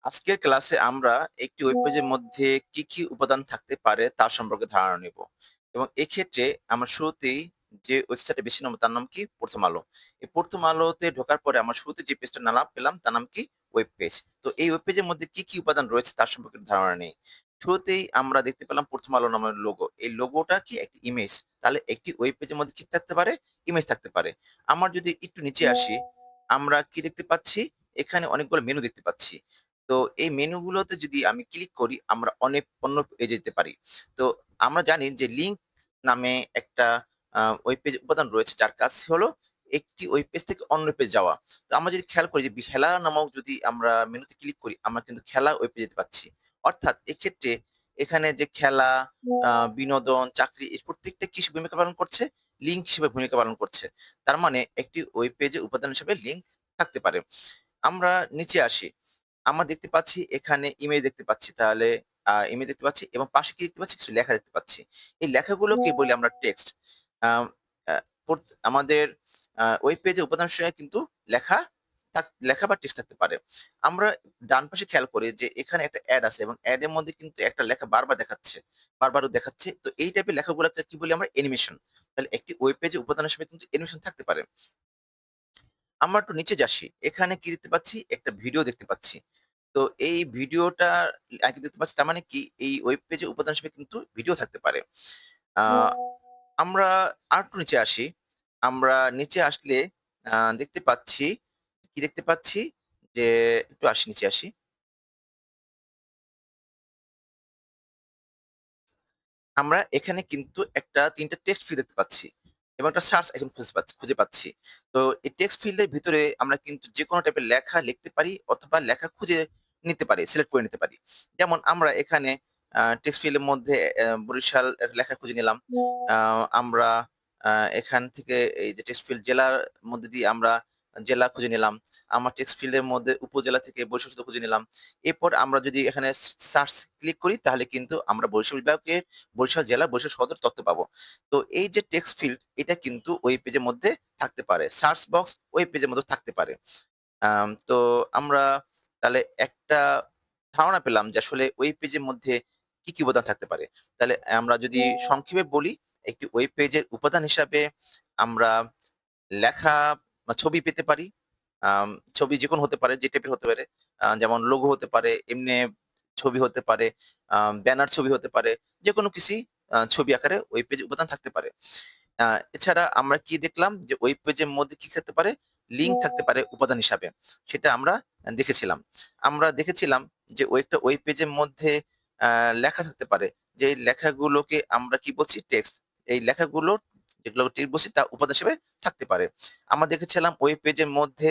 আজকের ক্লাসে আমরা একটি ওয়েব পেজের মধ্যে কি উপাদান থাকতে পারে তার সম্পর্কে ধারণা নেব। এবং এক্ষেত্রে আমরা শুরুতেই যে ওয়েবসাইটে বেছে নেব তার নাম কি? 'প্রথম আলো'। এই 'প্রথম আলোতে' ঢোকার পরে আমরা শুরুতে যে পেজটার নাম পেলাম তার নাম কি? Web page. তো এই ওয়েব পেজের মধ্যে কি উপাদান রয়েছে তার সম্পর্কে ধারণা নেই। শুরুতেই আমরা দেখতে পেলাম 'প্রথম আলো' নামের লোগো। এই লোগোটা কি? একটি ইমেজ। তাহলে একটি ওয়েব পেজের মধ্যে কি থাকতে পারে? ইমেজ থাকতে পারে। আমরা যদি একটু নিচে আসি, আমরা কি দেখতে পাচ্ছি? এখানে অনেকগুলো মেনু দেখতে পাচ্ছি। তো এই মেনুগুলোতে যদি আমি ক্লিক করি, আমরা অন্য পেজে যেতে পারি। তো আমরা জানি যে লিঙ্ক নামে একটা ওয়েব পেজ উপাদান রয়েছে যার কাজ হলো একটি ওয়েব পেজ থেকে অন্য পেজ যাওয়া। তো আমরা যদি খেয়াল করি যে খেলা নামক যদি আমরা মেনুতে ক্লিক করি, আমরা কিন্তু খেলা ওয়েব পেজে যেতে পারছি। অর্থাৎ এক্ষেত্রে এখানে যে খেলা, বিনোদন, চাকরি এর প্রত্যেকটা কিসে ভূমিকা পালন করছে? লিঙ্ক হিসেবে ভূমিকা পালন করছে। তার মানে একটি ওয়েব পেজের উপাদান হিসেবে লিঙ্ক থাকতে পারে। আমরা নিচে আসি। আমরা দেখতে পাচ্ছি এখানে ইমেজ দেখতে পাচ্ছি। তাহলে ইমেজ দেখতে পাচ্ছি এবং পাশে কি দেখতে পাচ্ছি? কিছু লেখা দেখতে পাচ্ছি। এই লেখাগুলোকে বলি আমরা টেক্সট। আম আ পোত আমাদের ওয়েব পেজে উপাদান হিসেবে কিন্তু লেখা লেখা বা টেক্সট থাকতে পারে। আমরা ডান পাশে খেয়াল করি যে এখানে একটা এড আছে এবং এড এর মধ্যে কিন্তু একটা লেখা বারবার দেখাচ্ছে। বারবারও দেখাচ্ছে। তো এই টাইপের লেখাগুলোকে কি বলি আমরা? অ্যানিমেশন। তাহলে একটি ওয়েব পেজে উপাদান হিসেবে কিন্তু অ্যানিমেশন থাকতে পারে। আমরা একটু নিচে যাচ্ছি। এখানে কি দেখতে পাচ্ছি? একটা ভিডিও দেখতে পাচ্ছি। তো এই ভিডিওটা আগে দেখতে পাচ্ছি তার মানে কি এই ওয়েব পেজে উপাদান হিসেবে কিন্তু ভিডিও থাকতে পারে। আ আমরা আরেকটু নিচে আসি। আমরা নিচে আসলে দেখতে পাচ্ছি, কি দেখতে পাচ্ছি? যে একটু আসি নিচে আসি। আমরা এখানে কিন্তু ৩ টা টেক্সট ফিল্ড দেখতে পাচ্ছি এবং একটা সার্চ এখন খুঁজে পাচ্ছি। তো এই টেক্সট ফিল্ডের ভিতরে আমরা কিন্তু যেকোনো টাইপের লেখা লিখতে পারি অথবা লেখা খুঁজে নিতে পারি, সিলেক্ট করে নিতে পারি। যেমন আমরা এখানে টেক্সট ফিল্ডের মধ্যে বরিশাল লেখা খুঁজে নিলাম। আ আমরা আ এখান থেকে এই যে টেক্সট ফিল্ড জেলার মধ্যে দিয়ে আমরা জেলা খুঁজে নিলাম। আমার টেক্সট ফিল্ডের মধ্যে উপজেলা থেকে বরিশাল শুধু খুঁজে নিলাম। এরপর আমরা যদি এখানে সার্চ ক্লিক করি তাহলে কিন্তু আমরা বরিশাল বিভাগের বরিশাল জেলা, বরিশাল সদর তথ্য পাবো। তো এই যে টেক্সট ফিল্ড এটা কিন্তু ওয়েব পেজের মধ্যে থাকতে পারে। সার্চ বক্স ওয়েব পেজের মধ্যে থাকতে পারে। তো আমরা তাহলে একটা ধারণা পেলাম যে আসলে ওয়েব পেজের মধ্যে কি উপাদান থাকতে পারে। তাহলে আমরা যদি সংক্ষেপে বলি, একটি ওয়েব পেজের উপাদান হিসাবে আমরা লেখা বা ছবি পেতে পারি। আম ছবি যেকোনো হতে পারে, যে টাইপের হতে পারে। যেমন লোগো হতে পারে, এমনি ছবি হতে পারে, ব্যানার ছবি হতে পারে। যেকোনো কিছুই ছবি আকারে ওয়েব পেজে উপাদান থাকতে পারে। আ এছাড়া আমরা কি দেখলাম যে ওয়েব পেজের মধ্যে কি থাকতে পারে? লিঙ্ক থাকতে পারে উপাদান হিসাবে। সেটা আমরা দেখেছিলাম। আমরা দেখেছিলাম যে একটা ওয়েব পেজের মধ্যে আ লেখা থাকতে পারে। যে লেখাগুলোকে আমরা কি বলছি? টেক্সট। এই লেখাগুলো যেগুলো টেক্সট বলছি তা উপাদান হিসেবে থাকতে পারে। আমরা দেখেছিলাম ওয়েব পেজের মধ্যে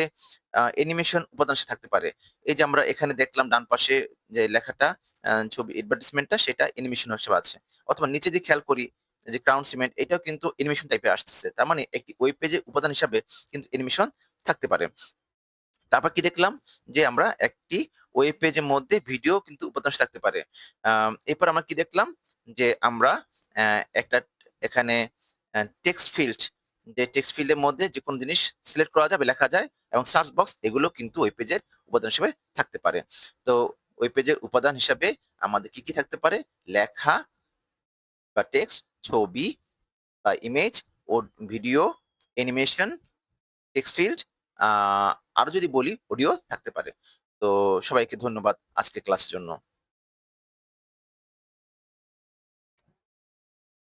অ্যানিমেশন উপাদান হিসেবে থাকতে পারে। এই যে আমরা এখানে দেখলাম ডান পাশে যে লেখাটা ছবি অ্যাডভার্টাইজমেন্টটা সেটা অ্যানিমেশন হিসেবে আছে। অথবা নিচে দিয়ে খেয়াল করি যে ক্রাউন সিমেন্ট এটাও কিন্তু অ্যানিমেশন টাইপের আসতেছে। তার মানে একটি ওয়েব পেজের উপাদান হিসাবে কিন্তু অ্যানিমেশন থাকতে পারে। তারপর কি দেখলাম? যে আমরা একটি ওয়েব পেজের মধ্যে ভিডিও কিন্তু উপাদান থাকতে পারে। এরপর আমরা কি দেখলাম? যে আমরা একটা এখানে টেক্সট ফিল্ড যে টেক্সট ফিল্ডের মধ্যে যেকোনো জিনিস সিলেক্ট করা যাবে, লেখা যায় এবং সার্চ বক্স এগুলো কিন্তু ওয়েব পেজের উপাদান হিসেবে থাকতে পারে। তো ওয়েব পেজের উপাদান হিসাবে আমাদের কি থাকতে পারে? লেখা বা টেক্সট, ছবি বা ইমেজ ও ভিডিও, অ্যানিমেশন, টেক্সট ফিল্ড আ আরো যদি বলি অডিও থাকতে পারে। তো সবাইকে ধন্যবাদ আজকের ক্লাসের জন্য।